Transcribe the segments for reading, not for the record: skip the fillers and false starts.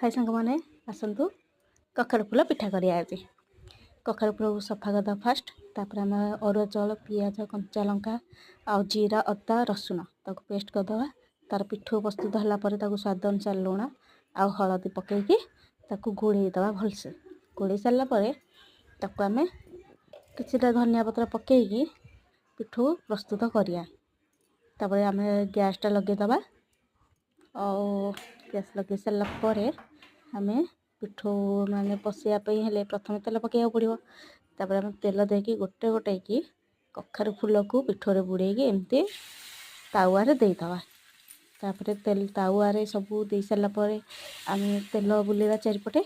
हाय सांग मैंने आसतु कखारु फूल पिठा करिया आज। कखारु फूल सफा करद फास्ट तापर आम अरुआ चाउल पियाज कंचा लंका आउ जीरा अदा रसुण ताको पेस्ट करदे। तार पिठू प्रस्तुत होगापर स्वाद अनुसार लुण आउ हलदी पकईकि घोड़ईदे भलसे। घोड़े सारापर आम किछिटा धनिया पत्र पकईकि पिठू प्रस्तुत करिया। तापर आम गैसटा लगेदबा और गैस लगे सारापर आम पिठू माने पशियापी हेले प्रथम तेल पकड़ा पड़ो। तापर आम तेल देकी गोटे गोटे की कखारु फूल को पिठोरे बुड़ेकी एमती तावारे देदबा। तापर तेल तावारे सबू दे सारापर आम तेल बुलेवा चारिपटे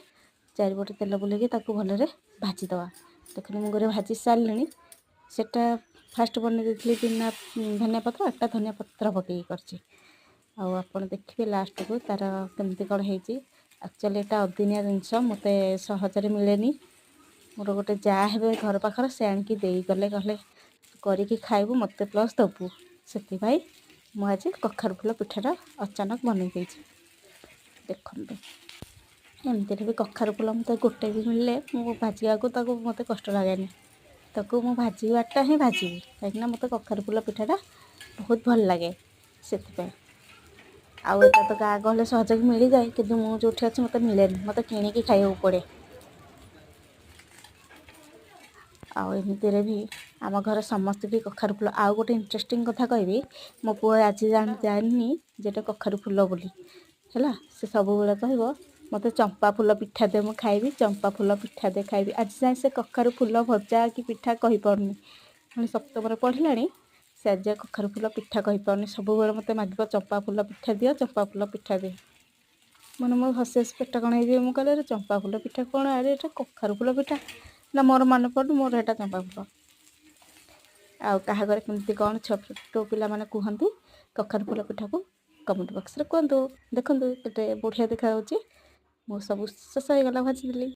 तेल बुलेकी ताकू भलरे भाजीदबा। देखो मुझे भाजी सारे सेटा फास्ट बन देती बिना धनिया पत्र एटा धनिया पत्र पकई कर। आप देखिए लास्ट को तार केमती कौन है। एक्चुअली एटा अदिनिया जिनस मत सहजरे मिले। मोर गोटे जा हे घर पाखर से आणिकी गले कहले करिकी खाइबू मत प्लस दबू से मुझे कखारु फूल पिठाटा अचानक बनई देखते। एमती भी कखारु फूल मत गोटे भी मिले भाजिया को मत कष्ट लगे ताकू मु भाजवाटा ही भाजी कहीं मत कखारु फूल पिठाटा बहुत भल लगे से। आउ एटा तो गाँ गहले सहज मिल जाए कि मुझे अच्छी मत मिले मत किणिकी खाइबा पड़े। आमती भी आम घर समस्त भी कखारु फूल आउ गोटे इंटरेस्टिंग कथा कहबी मो पु आज जानी जेटा कखारु फूल बोली है से सब बेले कह मत चंपा फूल पिठा दे मुझे खाइबी चंपा फूल पिठा दे खाइबी। आज जाए से कखारु फूल भजा कि पिठा कही पारनी पुणी सप्तम पढ़ला से आज कखारु फूल पिठा कही पारनी सब बेले मत मागिब चंपा फूल पिठा दियो चंपा फूल पिठा दे मैंने मो हसी हसी पेट कण हो कहले चंपा फूल पिठा कौन अरे ये कखारु फूल पिठा ना मोर मन पड़ू मोर एटा चंपा फूल। आउ क्या घर केमती कौन छोट पिला माने कहती कखारु फूल पिठा को कमेंट बॉक्स रे कहतु। देखो केते बढ़िया देखा मो सब शेष हो गला भाजी देली।